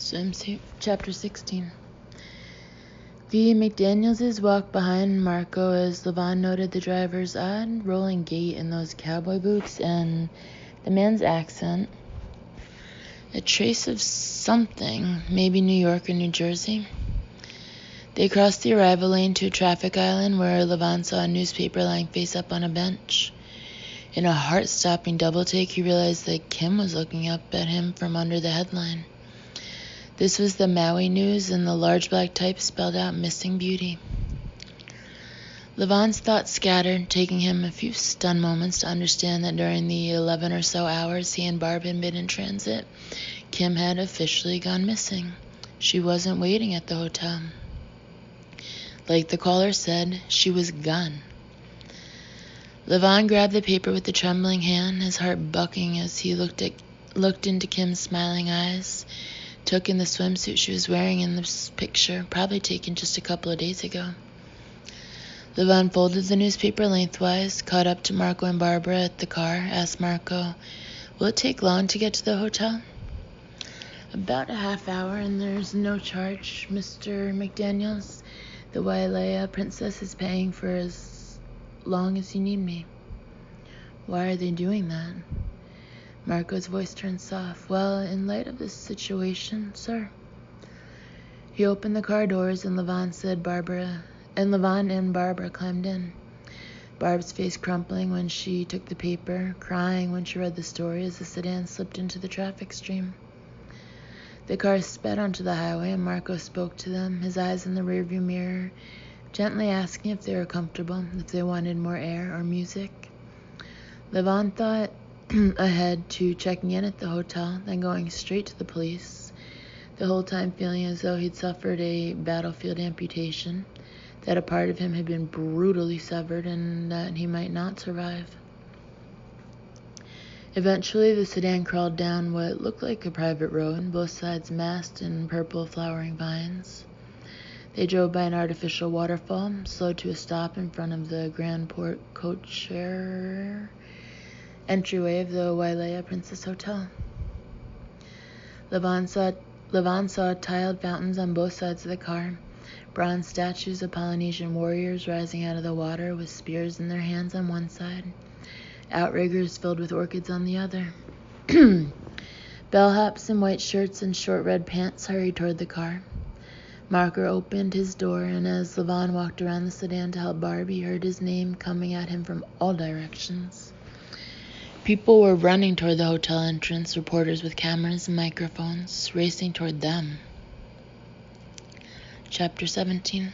Swimsuit, Chapter 16. The McDaniels' walked behind Marco as Levon noted the driver's odd rolling gait in those cowboy boots and the man's accent. A trace of something, maybe New York or New Jersey. They crossed the arrival lane to a traffic island where Levon saw a newspaper lying face up on a bench. In a heart-stopping double take, he realized that Kim was looking up at him from under the headline. This was the Maui News, and the large black type spelled out Missing Beauty. Levon's thoughts scattered, taking him a few stunned moments to understand that during the 11 or so hours he and Barb had been in transit, Kim had officially gone missing. She wasn't waiting at the hotel. Like the caller said, she was gone. Levon grabbed the paper with a trembling hand, his heart bucking as he looked into Kim's smiling eyes. Took in the swimsuit she was wearing in this picture, probably taken just a couple of days ago. Levon folded the newspaper lengthwise, caught up to Marco and Barbara at the car, asked Marco, "Will it take long to get to the hotel?" "About a half hour, and there's no charge, Mr. McDaniels. The Wailea Princess is paying for as long as you need me." "Why are they doing that?" Marco's voice turned soft. "Well, in light of this situation, sir." He opened the car doors and Levon and Barbara climbed in. Barb's face crumpling when she took the paper, crying when she read the story as the sedan slipped into the traffic stream. The car sped onto the highway and Marco spoke to them, his eyes in the rearview mirror, gently asking if they were comfortable, if they wanted more air or music. Levon thought ahead to checking in at the hotel, then going straight to the police, the whole time feeling as though he'd suffered a battlefield amputation, that a part of him had been brutally severed and that he might not survive. Eventually, the sedan crawled down what looked like a private road, both sides masked in purple flowering vines. They drove by an artificial waterfall, slowed to a stop in front of the Grand Port Cocher entryway of the Wailea Princess Hotel. Levon saw tiled fountains on both sides of the car, bronze statues of Polynesian warriors rising out of the water with spears in their hands on one side, outriggers filled with orchids on the other. Bellhops in white shirts and short red pants hurried toward the car. Marco opened his door, and as Levon walked around the sedan to help Barb, he heard his name coming at him from all directions. People were running toward the hotel entrance, reporters with cameras and microphones, racing toward them. Chapter 17.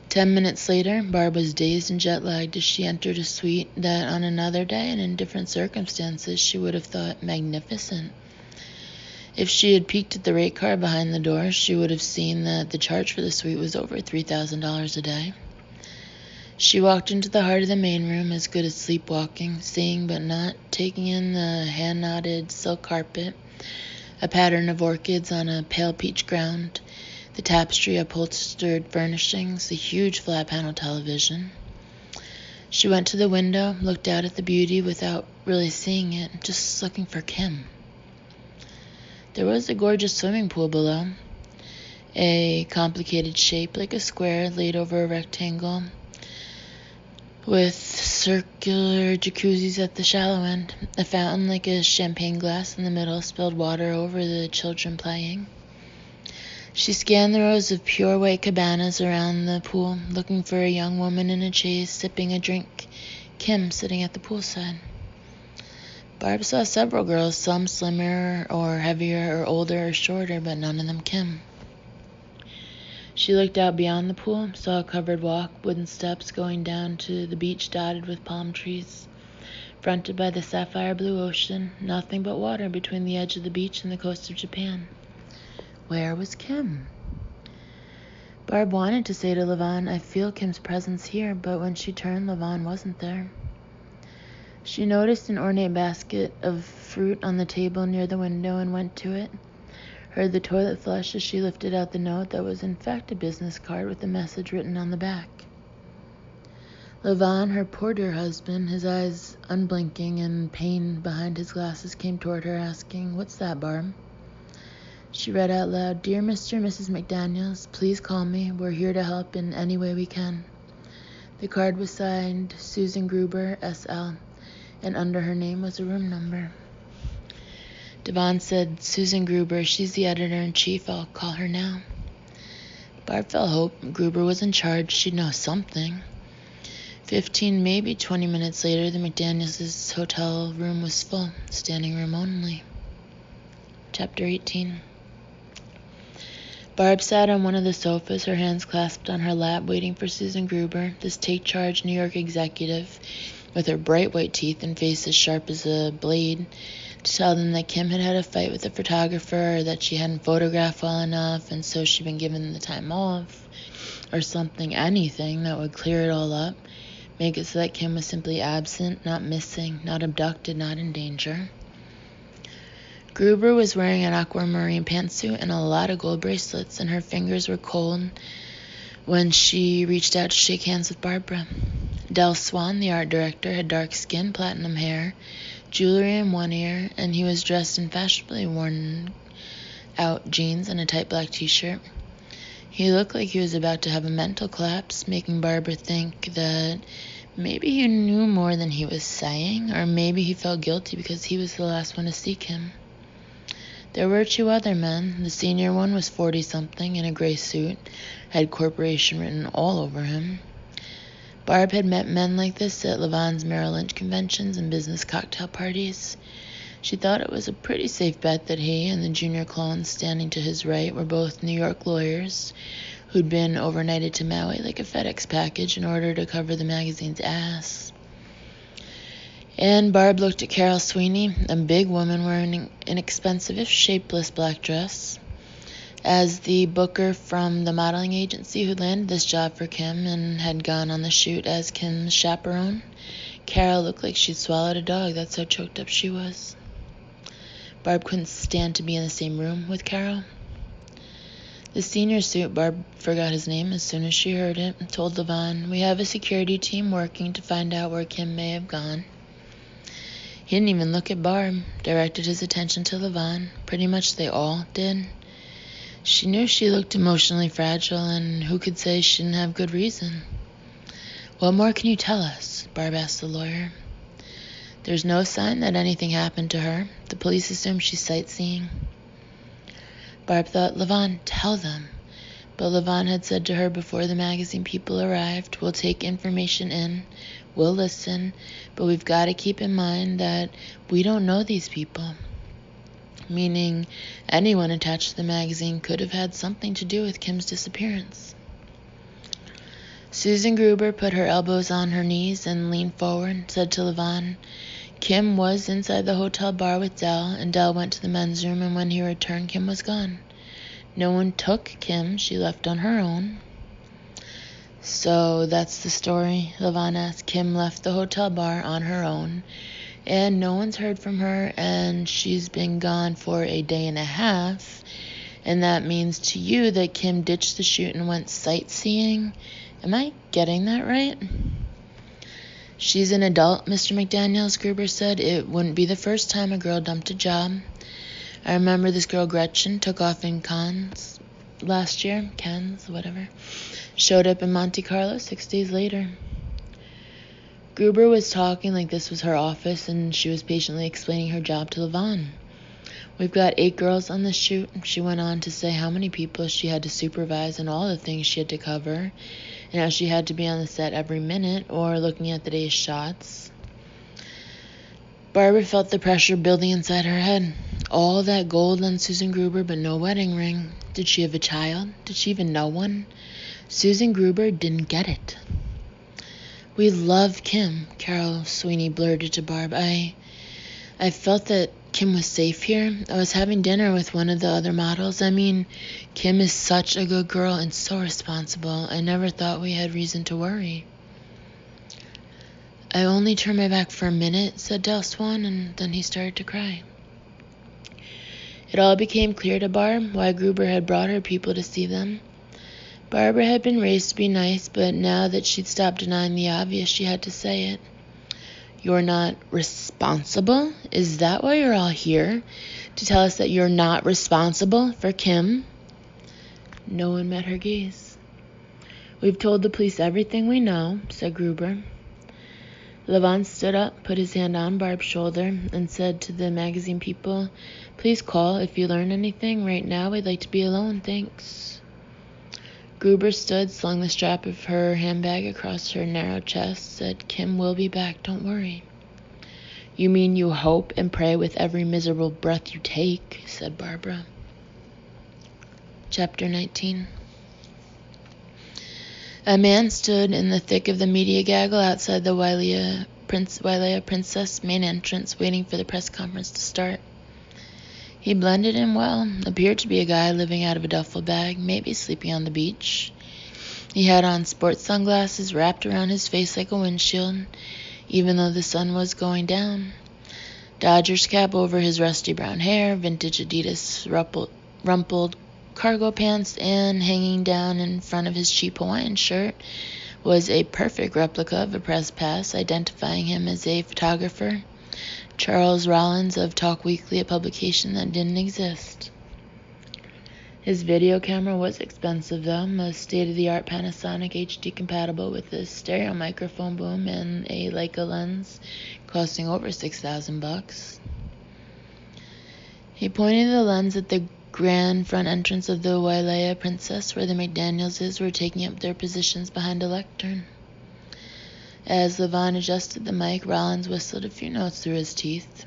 10 minutes later, Barb was dazed and jet-lagged as she entered a suite that on another day and in different circumstances she would have thought magnificent. If she had peeked at the rate card behind the door, she would have seen that the charge for the suite was over $3,000 a day. She walked into the heart of the main room, as good as sleepwalking, seeing but not taking in the hand-knotted silk carpet, a pattern of orchids on a pale peach ground, the tapestry upholstered furnishings, the huge flat-panel television. She went to the window, looked out at the beauty without really seeing it, just looking for Kim. There was a gorgeous swimming pool below, a complicated shape like a square laid over a rectangle, with circular jacuzzis at the shallow end. A fountain like a champagne glass in the middle spilled water over the children playing. She scanned the rows of pure white cabanas around the pool, looking for a young woman in a chaise sipping a drink, Kim sitting at the poolside. Barb saw several girls, some slimmer or heavier or older or shorter, but none of them Kim. She looked out beyond the pool, saw a covered walk, wooden steps going down to the beach dotted with palm trees, fronted by the sapphire blue ocean, nothing but water between the edge of the beach and the coast of Japan. Where was Kim? Barb wanted to say to Levon, "I feel Kim's presence here," but when she turned, Levon wasn't there. She noticed an ornate basket of fruit on the table near the window and went to it. Heard the toilet flush as she lifted out the note that was in fact a business card with a message written on the back. Levon, her poor dear husband, his eyes unblinking and pain behind his glasses, came toward her asking, "What's that, Barb?" She read out loud, "Dear Mr. and Mrs. McDaniels, please call me. We're here to help in any way we can." The card was signed Susan Gruber, S.L., and under her name was a room number. Devon said, "Susan Gruber, she's the editor-in-chief. I'll call her now." Barb felt hope. Gruber was in charge. She'd know something. 15, maybe 20 minutes later, the McDaniels' hotel room was full, standing room only. Chapter 18. Barb sat on one of the sofas, her hands clasped on her lap, waiting for Susan Gruber, this take-charge New York executive, with her bright white teeth and face as sharp as a blade, to tell them that Kim had had a fight with a photographer, or that she hadn't photographed well enough, and so she'd been given the time off, or something, anything that would clear it all up, make it so that Kim was simply absent, not missing, not abducted, not in danger. Gruber was wearing an aquamarine pantsuit and a lot of gold bracelets, and her fingers were cold when she reached out to shake hands with Barbara. Del Swan, the art director, had dark skin, platinum hair, jewelry in one ear, and he was dressed in fashionably worn-out jeans and a tight black t-shirt. He looked like he was about to have a mental collapse, making Barbara think that maybe he knew more than he was saying, or maybe he felt guilty because he was the last one to seek him. There were two other men. The senior one was 40-something, in a gray suit, had corporation written all over him. Barb had met men like this at Levon's Merrill Lynch conventions and business cocktail parties. She thought it was a pretty safe bet that he and the junior clones standing to his right were both New York lawyers who'd been overnighted to Maui like a FedEx package in order to cover the magazine's ass. And Barb looked at Carol Sweeney, a big woman wearing an expensive if shapeless black dress. As the booker from the modeling agency who landed this job for Kim and had gone on the shoot as Kim's chaperone, Carol looked like she'd swallowed a dog, that's how choked up she was. Barb couldn't stand to be in the same room with Carol. The senior suit, Barb forgot his name as soon as she heard it, told Levon, "We have a security team working to find out where Kim may have gone." He didn't even look at Barb, directed his attention to Levon. Pretty much they all did. She knew she looked emotionally fragile, and who could say she didn't have good reason? "What more can you tell us?" Barb asked the lawyer. "There's no sign that anything happened to her. The police assume she's sightseeing." Barb thought, Levon, tell them. But Levon had said to her before the magazine people arrived, "We'll take information in, we'll listen, but we've got to keep in mind that we don't know these people." Meaning anyone attached to the magazine could have had something to do with Kim's disappearance. Susan Gruber put her elbows on her knees and leaned forward and said to Levon, "Kim was inside the hotel bar with Del, and Del went to the men's room, and when he returned, Kim was gone. No one took Kim. She left on her own." "So that's the story?" Levon asked. "Kim left the hotel bar on her own, and no one's heard from her, and she's been gone for a day and a half, and that means to you that Kim ditched the shoot and went sightseeing? Am I getting that right?" "She's an adult, Mr. McDaniels," Gruber said. "It wouldn't be the first time a girl dumped a job. I remember this girl Gretchen took off in Cannes last year, showed up in Monte Carlo 6 days later." Gruber was talking like this was her office, and she was patiently explaining her job to Levon. "We've got 8 girls on the shoot." She went on to say how many people she had to supervise and all the things she had to cover, and how she had to be on the set every minute or looking at the day's shots. Barbara felt the pressure building inside her head. All that gold on Susan Gruber, but no wedding ring. Did she have a child? Did she even know one? Susan Gruber didn't get it. "We love Kim," Carol Sweeney blurted to Barb. I felt that Kim was safe here. I was having dinner with one of the other models. I mean, Kim is such a good girl and so responsible. I never thought we had reason to worry." "I only turned my back for a minute," said Del Swan, and then he started to cry. It all became clear to Barb why Gruber had brought her people to see them. Barbara had been raised to be nice, but now that she'd stopped denying the obvious, she had to say it. You're not responsible? Is that why you're all here? To tell us that you're not responsible for Kim? No one met her gaze. We've told the police everything we know, said Gruber. Levon stood up, put his hand on Barb's shoulder, and said to the magazine people, "Please call if you learn anything. Right now, we'd like to be alone, thanks." Gruber stood, slung the strap of her handbag across her narrow chest, said, "Kim will be back, don't worry." "You mean you hope and pray with every miserable breath you take," said Barbara. Chapter 19. A man stood in the thick of the media gaggle outside the Wailea Princess main entrance, waiting for the press conference to start. He blended in well, appeared to be a guy living out of a duffel bag, maybe sleeping on the beach. He had on sports sunglasses wrapped around his face like a windshield, even though the sun was going down. Dodgers cap over his rusty brown hair, vintage Adidas rumpled cargo pants, and hanging down in front of his cheap Hawaiian shirt was a perfect replica of a press pass identifying him as a photographer, Charles Rollins of Talk Weekly, a publication that didn't exist. His video camera was expensive, though, a state-of-the-art Panasonic HD compatible with a stereo microphone boom and a Leica lens costing over $6,000. He pointed the lens at the grand front entrance of the Wailea Princess, where the McDanielses were taking up their positions behind a lectern. As Levon adjusted the mic, Rollins whistled a few notes through his teeth.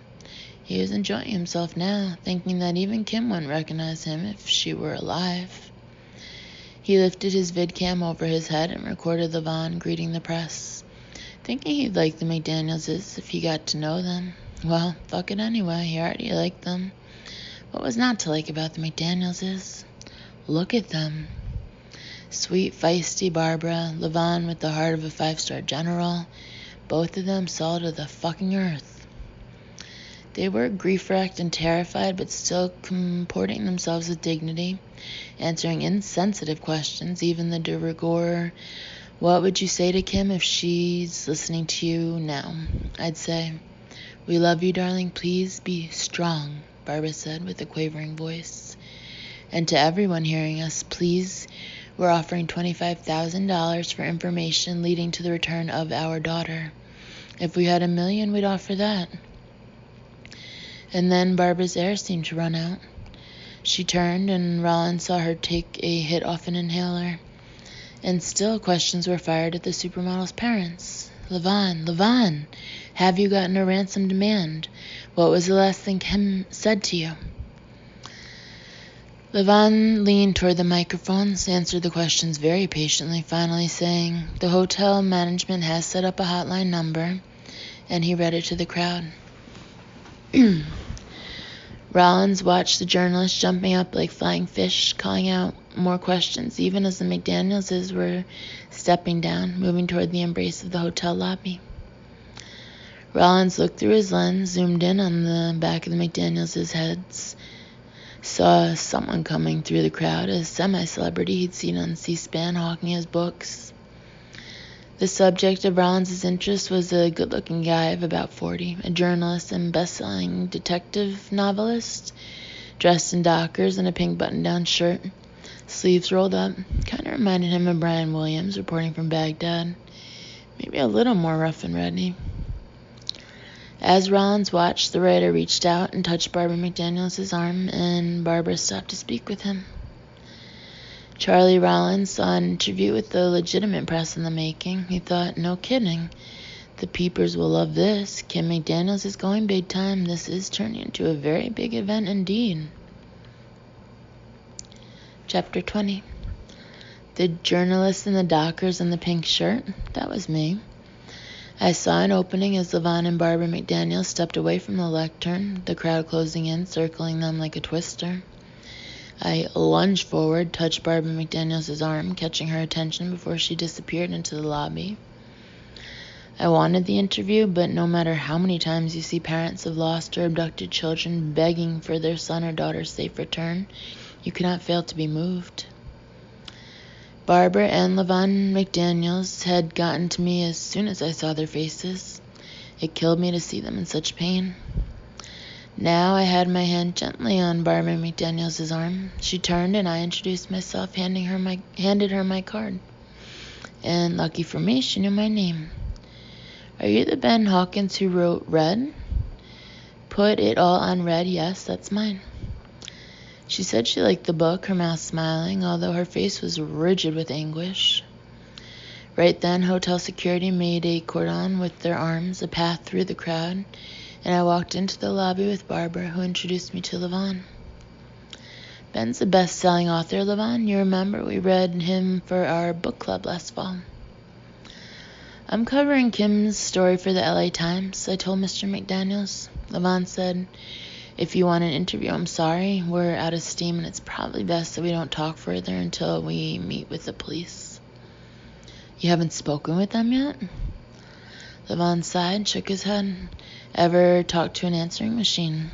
He was enjoying himself now, thinking that even Kim wouldn't recognize him if she were alive. He lifted his vidcam over his head and recorded Levon greeting the press, thinking he'd like the McDanielses if he got to know them. Well, fuck it anyway, he already liked them. What was not to like about the McDanielses? Look at them. Sweet, feisty Barbara, Levon with the heart of a 5-star general, both of them salt of the fucking earth. They were grief-wrecked and terrified, but still comporting themselves with dignity, answering insensitive questions, even the de rigueur, "What would you say to Kim if she's listening to you now?" I'd say, "We love you, darling. Please be strong," Barbara said with a quavering voice. "And to everyone hearing us, please, we're offering $25,000 for information leading to the return of our daughter. If we had $1 million, we'd offer that." And then Barbara's air seemed to run out. She turned, and Rollins saw her take a hit off an inhaler. And still questions were fired at the supermodel's parents. Levon, have you gotten a ransom demand? What was the last thing Kim said to you?" Levon leaned toward the microphones, answered the questions very patiently, finally saying, "The hotel management has set up a hotline number," and he read it to the crowd. Rollins watched the journalists jumping up like flying fish, calling out more questions, even as the McDanielses were stepping down, moving toward the embrace of the hotel lobby. Rollins looked through his lens, zoomed in on the back of the McDanielses' heads, saw someone coming through the crowd, a semi-celebrity he'd seen on C-SPAN hawking his books. The subject of Rollins' interest was a good-looking guy of about 40, a journalist and best-selling detective novelist, dressed in Dockers and a pink button-down shirt, sleeves rolled up. Kind of reminded him of Brian Williams reporting from Baghdad, maybe a little more rough and ready. As Rollins watched, the writer reached out and touched Barbara McDaniels' arm, and Barbara stopped to speak with him. Charlie Rollins saw an interview with the legitimate press in the making. He thought, no kidding. The peepers will love this. Kim McDaniels is going big time. This is turning into a very big event indeed. Chapter 20. The journalist in the Dockers and the pink shirt? That was me. I saw an opening as Levon and Barbara McDaniels stepped away from the lectern, the crowd closing in, circling them like a twister. I lunged forward, touched Barbara McDaniels' arm, catching her attention before she disappeared into the lobby. I wanted the interview, but no matter how many times you see parents of lost or abducted children begging for their son or daughter's safe return, you cannot fail to be moved. Barbara and Levon McDaniels had gotten to me as soon as I saw their faces. It killed me to see them in such pain. Now I had my hand gently on Barbara McDaniels' arm. She turned and I introduced myself, handed her my card. And lucky for me, she knew my name. Are you the Ben Hawkins who wrote Red? Put It All on Red, yes, that's mine. She said she liked the book, her mouth smiling, although her face was rigid with anguish. Right then, hotel security made a cordon with their arms, a path through the crowd, and I walked into the lobby with Barbara, who introduced me to Levon. Ben's a best-selling author, Levon. You remember we read him for our book club last fall. I'm covering Kim's story for the LA Times, I told Mr. McDaniels. Levon said, if you want an interview, I'm sorry. We're out of steam, and it's probably best that we don't talk further until we meet with the police. You haven't spoken with them yet? Levon sighed, shook his head. Ever talked to an answering machine?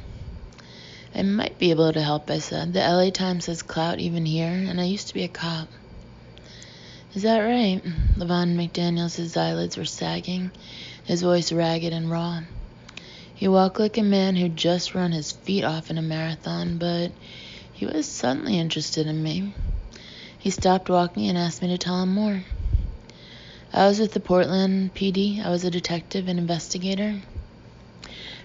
I might be able to help, I said. The LA Times has clout even here, and I used to be a cop. Is that right? Levon McDaniels' eyelids were sagging, his voice ragged and raw. He walked like a man who'd just run his feet off in a marathon, but he was suddenly interested in me. He stopped walking and asked me to tell him more. I was with the Portland PD. I was a detective and investigator.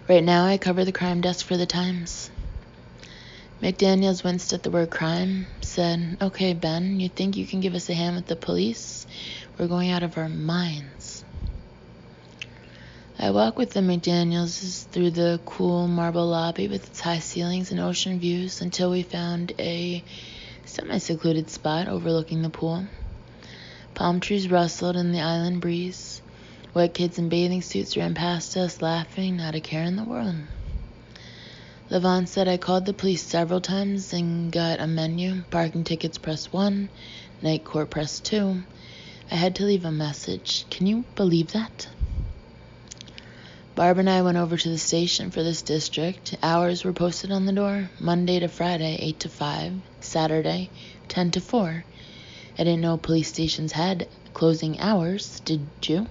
Right now, I cover the crime desk for the Times. McDaniels winced at the word crime, said, okay, Ben, you think you can give us a hand with the police? We're going out of our minds. I walked with the McDaniels through the cool marble lobby with its high ceilings and ocean views until we found a semi-secluded spot overlooking the pool. Palm trees rustled in the island breeze. White kids in bathing suits ran past us, laughing, not a care in the world. Levon said I called the police several times and got a menu. Parking tickets press 1, night court press 2. I had to leave a message. Can you believe that? Barb and I went over to the station for this district. Hours were posted on the door. Monday to Friday, 8 to 5. Saturday, 10 to 4. I didn't know police stations had closing hours. Did you?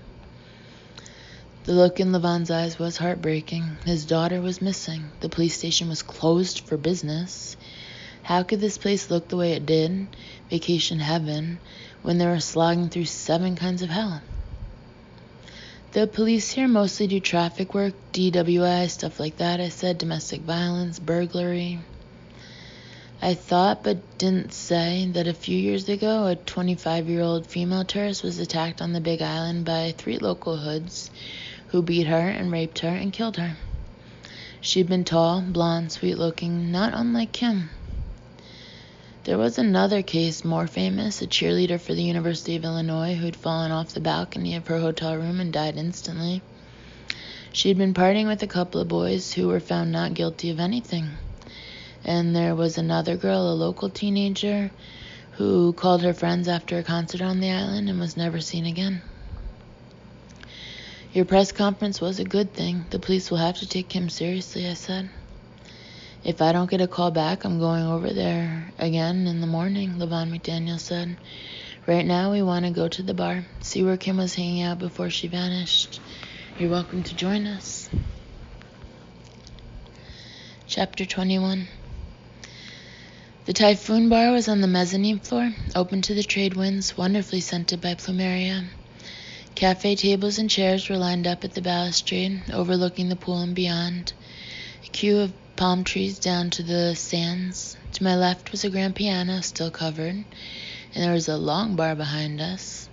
The look in Levon's eyes was heartbreaking. His daughter was missing. The police station was closed for business. How could this place look the way it did, vacation heaven, when they were slogging through 7 kinds of hell? The police here mostly do traffic work, DWI, stuff like that, I said, domestic violence, burglary. I thought but didn't say that a few years ago, a 25-year-old female tourist was attacked on the Big Island by 3 local hoods who beat her and raped her and killed her. She'd been tall, blonde, sweet-looking, not unlike Kim. There was another case more famous, a cheerleader for the University of Illinois who'd fallen off the balcony of her hotel room and died instantly. She'd been partying with a couple of boys who were found not guilty of anything. And there was another girl, a local teenager, who called her friends after a concert on the island and was never seen again. Your press conference was a good thing. The police will have to take Kim seriously, I said. If I don't get a call back, I'm going over there again in the morning, Levon McDaniel said. Right now, we want to go to the bar, see where Kim was hanging out before she vanished. You're welcome to join us. Chapter 21. The Typhoon Bar was on the mezzanine floor, open to the trade winds, wonderfully scented by plumeria. Cafe tables and chairs were lined up at the balustrade, overlooking the pool and beyond. A queue of palm trees down to the sands. To my left was a grand piano, still covered, and there was a long bar behind us.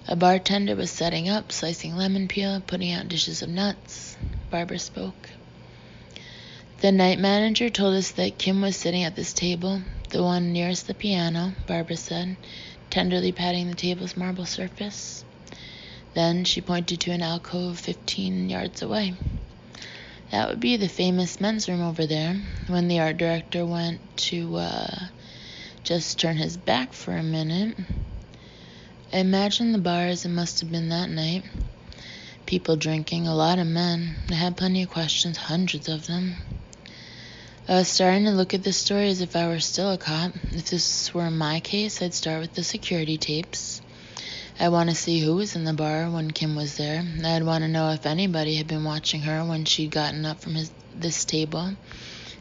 A bartender was setting up, slicing lemon peel, putting out dishes of nuts. Barbara spoke. The night manager told us that Kim was sitting at this table, the one nearest the piano, Barbara said, tenderly patting the table's marble surface. Then she pointed to an alcove 15 yards away. That would be the famous men's room over there. When the art director went to just turn his back for a minute. I imagine the bar as it must have been that night. People drinking, a lot of men. I had plenty of questions, hundreds of them. I was starting to look at this story as if I were still a cop. If this were my case, I'd start with the security tapes. I want to see who was in the bar when Kim was there. I'd want to know if anybody had been watching her when she'd gotten up from this table,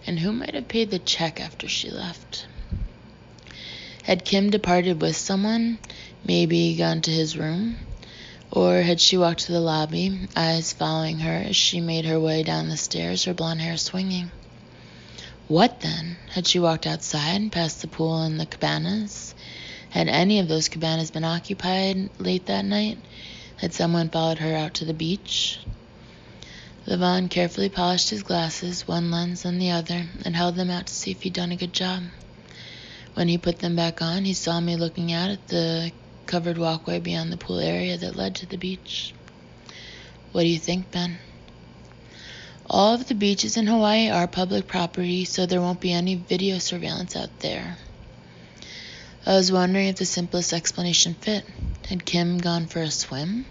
and who might have paid the check after she left. Had Kim departed with someone, maybe gone to his room? Or had she walked to the lobby, eyes following her as she made her way down the stairs, her blonde hair swinging? What then? Had she walked outside, past the pool and the cabanas? Had any of those cabanas been occupied late that night? Had someone followed her out to the beach? Levon carefully polished his glasses, one lens and the other, and held them out to see if he'd done a good job. When he put them back on, he saw me looking out at the covered walkway beyond the pool area that led to the beach. What do you think, Ben? All of the beaches in Hawaii are public property, so there won't be any video surveillance out there. I was wondering if the simplest explanation fit. Had Kim gone for a swim?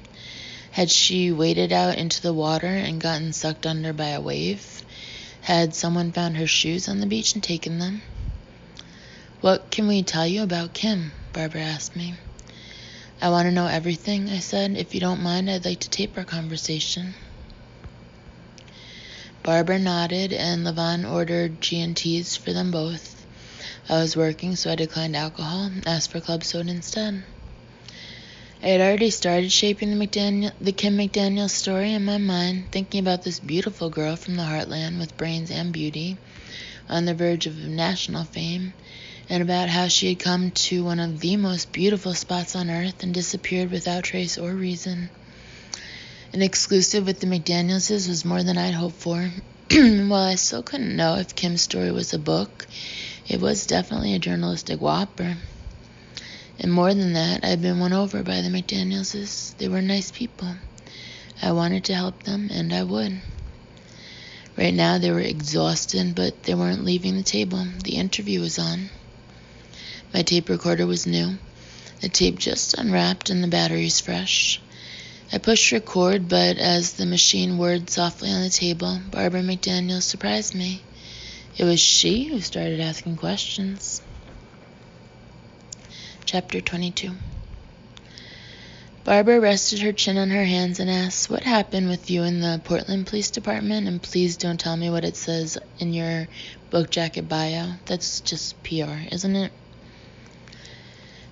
Had she waded out into the water and gotten sucked under by a wave? Had someone found her shoes on the beach and taken them? What can we tell you about Kim? Barbara asked me. I want to know everything, I said. If you don't mind, I'd like to tape our conversation. Barbara nodded, and Levon ordered G&Ts for them both. I was working, so I declined alcohol, asked for club soda instead. I had already started shaping the Kim McDaniel story in my mind, thinking about this beautiful girl from the heartland with brains and beauty, on the verge of national fame, and about how she had come to one of the most beautiful spots on earth and disappeared without trace or reason. An exclusive with the McDanielses was more than I'd hoped for. While I still couldn't know if Kim's story was a book, it was definitely a journalistic whopper. And more than that, I'd been won over by the McDanielses. They were nice people. I wanted to help them, and I would. Right now, they were exhausted, but they weren't leaving the table. The interview was on. My tape recorder was new. The tape just unwrapped and the batteries fresh. I pushed record, but as the machine whirred softly on the table, Barbara McDaniel surprised me. It was she who started asking questions. Chapter 22. Barbara rested her chin on her hands and asked, "What happened with you in the Portland Police Department? And please don't tell me what it says in your book jacket bio. That's just PR, isn't it?"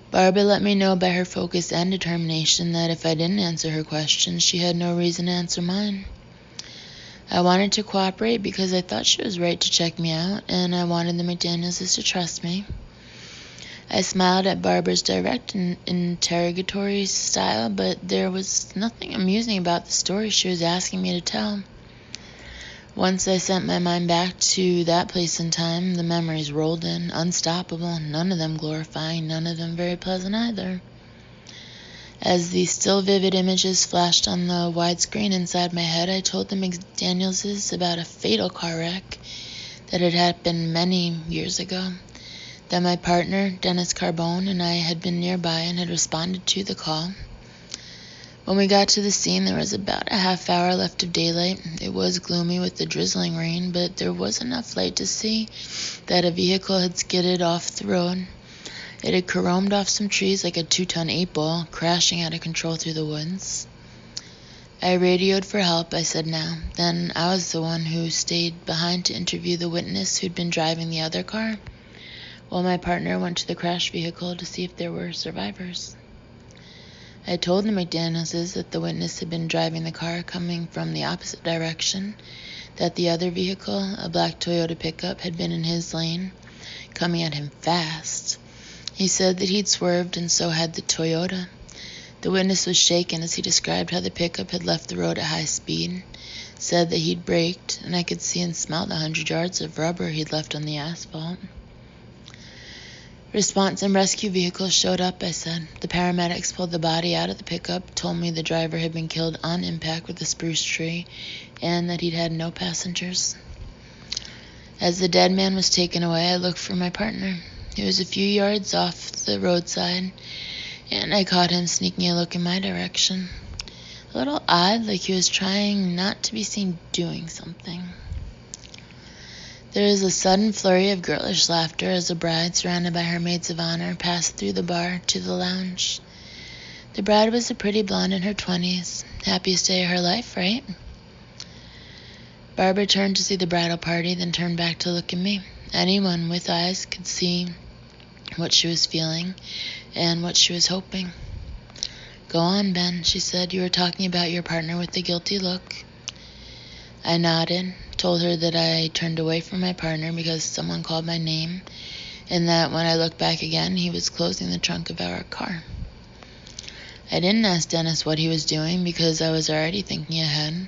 Barbara let me know by her focus and determination that if I didn't answer her questions, she had no reason to answer mine. I wanted to cooperate because I thought she was right to check me out, and I wanted the McDanielses to trust me. I smiled at Barbara's direct and interrogatory style, but there was nothing amusing about the story she was asking me to tell. Once I sent my mind back to that place and time, the memories rolled in, unstoppable, none of them glorifying, none of them very pleasant either. As the still vivid images flashed on the widescreen inside my head, I told the McDanielses about a fatal car wreck that had happened many years ago, that my partner, Dennis Carbone, and I had been nearby and had responded to the call. When we got to the scene, there was about a half hour left of daylight. It was gloomy with the drizzling rain, but there was enough light to see that a vehicle had skidded off the road. It had caromed off some trees like a 2-ton 8-ball, crashing out of control through the woods. I radioed for help, I said now. Then I was the one who stayed behind to interview the witness who'd been driving the other car, while my partner went to the crashed vehicle to see if there were survivors. I told the McDanielses that the witness had been driving the car coming from the opposite direction, that the other vehicle, a black Toyota pickup, had been in his lane, coming at him fast. He said that he'd swerved, and so had the Toyota. The witness was shaken as he described how the pickup had left the road at high speed, said that he'd braked, and I could see and smell the 100 yards of rubber he'd left on the asphalt. Response and rescue vehicles showed up, I said. The paramedics pulled the body out of the pickup, told me the driver had been killed on impact with a spruce tree, and that he'd had no passengers. As the dead man was taken away, I looked for my partner. He was a few yards off the roadside, and I caught him sneaking a look in my direction. A little odd, like he was trying not to be seen doing something. There was a sudden flurry of girlish laughter as the bride, surrounded by her maids of honor, passed through the bar to the lounge. The bride was a pretty blonde in her 20s. Happiest day of her life, right? Barbara turned to see the bridal party, then turned back to look at me. Anyone with eyes could see what she was feeling and what she was hoping. Go on, Ben, she said. You were talking about your partner with the guilty look. I nodded, told her that I turned away from my partner because someone called my name, and that when I looked back again, he was closing the trunk of our car. I didn't ask Dennis what he was doing because I was already thinking ahead.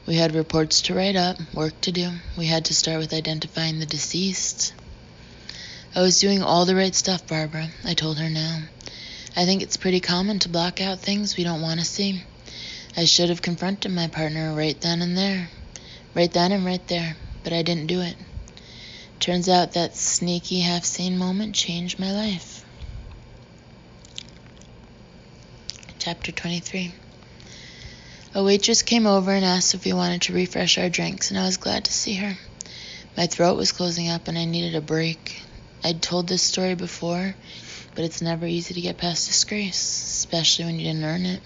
We had reports to write up, work to do. We had to start with identifying the deceased. I was doing all the right stuff, Barbara, I told her now. I think it's pretty common to block out things we don't want to see. I should have confronted my partner right then and there. Right then and right there, but I didn't do it. Turns out that sneaky half-seen moment changed my life. Chapter 23. A waitress came over and asked if we wanted to refresh our drinks, and I was glad to see her. My throat was closing up and I needed a break. I'd told this story before, but it's never easy to get past disgrace, especially when you didn't earn it.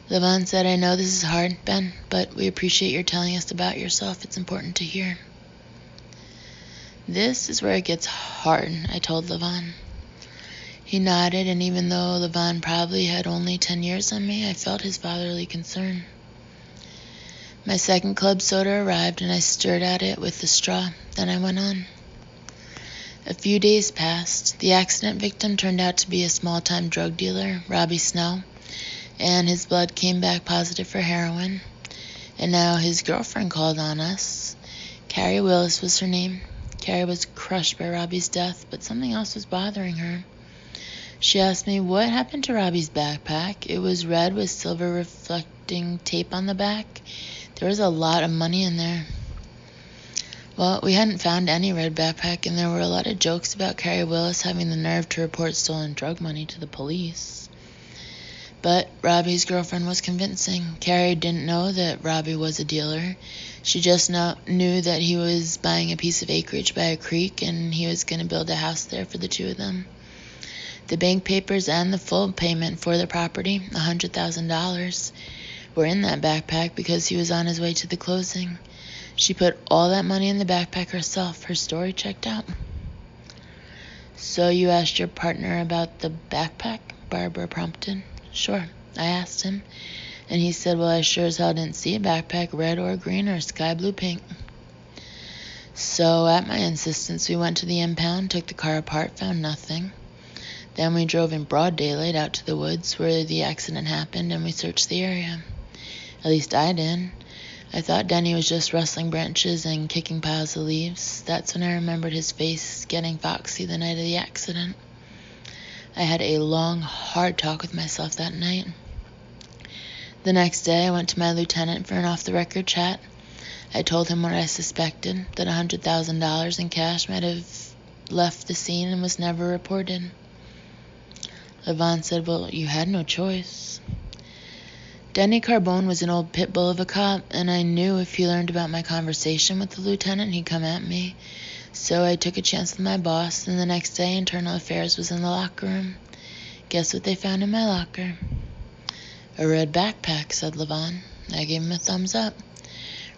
Levon said, I know this is hard, Ben, but we appreciate your telling us about yourself. It's important to hear. This is where it gets hard, I told Levon. He nodded, and even though Levon probably had only 10 years on me, I felt his fatherly concern. My second club soda arrived, and I stirred at it with the straw. Then I went on. A few days passed. The accident victim turned out to be a small-time drug dealer, Robbie Snell, and his blood came back positive for heroin. And now his girlfriend called on us. Carrie Willis was her name. Carrie was crushed by Robbie's death, but something else was bothering her. She asked me what happened to Robbie's backpack. It was red with silver reflecting tape on the back. There was a lot of money in there. Well, we hadn't found any red backpack, and there were a lot of jokes about Carrie Willis having the nerve to report stolen drug money to the police. But Robbie's girlfriend was convincing. Carrie didn't know that Robbie was a dealer. She just knew that he was buying a piece of acreage by a creek, and he was going to build a house there for the two of them. The bank papers and the full payment for the property, $100,000, were in that backpack because he was on his way to the closing. She put all that money in the backpack herself. Her story checked out. So you asked your partner about the backpack? Barbara prompted. Sure, I asked him, and he said, well, I sure as hell didn't see a backpack, red or green or sky blue pink. So at my insistence, we went to the impound, took the car apart, found nothing. Then we drove in broad daylight out to the woods where the accident happened, and we searched the area. At least I did. I thought Denny was just rustling branches and kicking piles of leaves. That's when I remembered his face getting foxy the night of the accident. I had a long, hard talk with myself that night. The next day, I went to my lieutenant for an off-the-record chat. I told him what I suspected, that $100,000 in cash might have left the scene and was never reported. Levon said, well, you had no choice. Denny Carbone was an old pit bull of a cop, and I knew if he learned about my conversation with the lieutenant, he'd come at me. So I took a chance with my boss, and the next day, Internal Affairs was in the locker room. Guess what they found in my locker? A red backpack, said Levon. I gave him a thumbs up.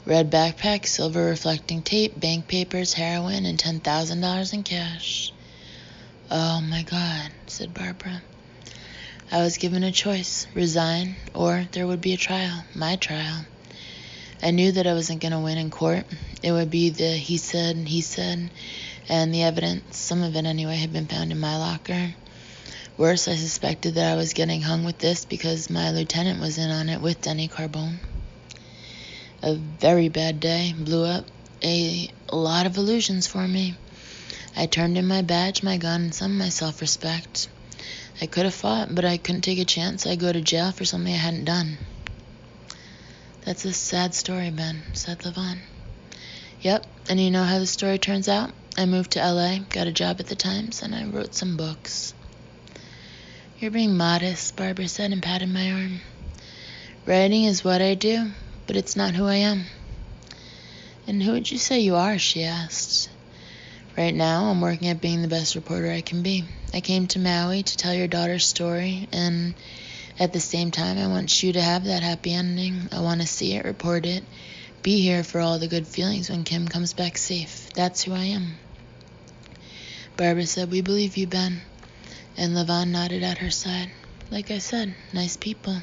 Red backpack, silver reflecting tape, bank papers, heroin, and $10,000 in cash. Oh my God, said Barbara. I was given a choice, resign, or there would be a trial, my trial. I knew that I wasn't going to win in court. It would be the he said, and the evidence, some of it anyway, had been found in my locker. Worse, I suspected that I was getting hung with this because my lieutenant was in on it with Denny Carbone. A very bad day blew up a lot of illusions for me. I turned in my badge, my gun, and some of my self-respect. I could have fought, but I couldn't take a chance. I'd go to jail for something I hadn't done. That's a sad story, Ben, said Levon. Yep, and you know how the story turns out? I moved to LA, got a job at the Times, and I wrote some books. You're being modest, Barbara said and patted my arm. Writing is what I do, but it's not who I am. And who would you say you are, she asked. Right now, I'm working at being the best reporter I can be. I came to Maui to tell your daughter's story, and at the same time, I want you to have that happy ending. I want to see it, report it, be here for all the good feelings when Kim comes back safe. That's who I am. Barbara said, "We believe you, Ben." And Levon nodded at her side. Like I said, nice people.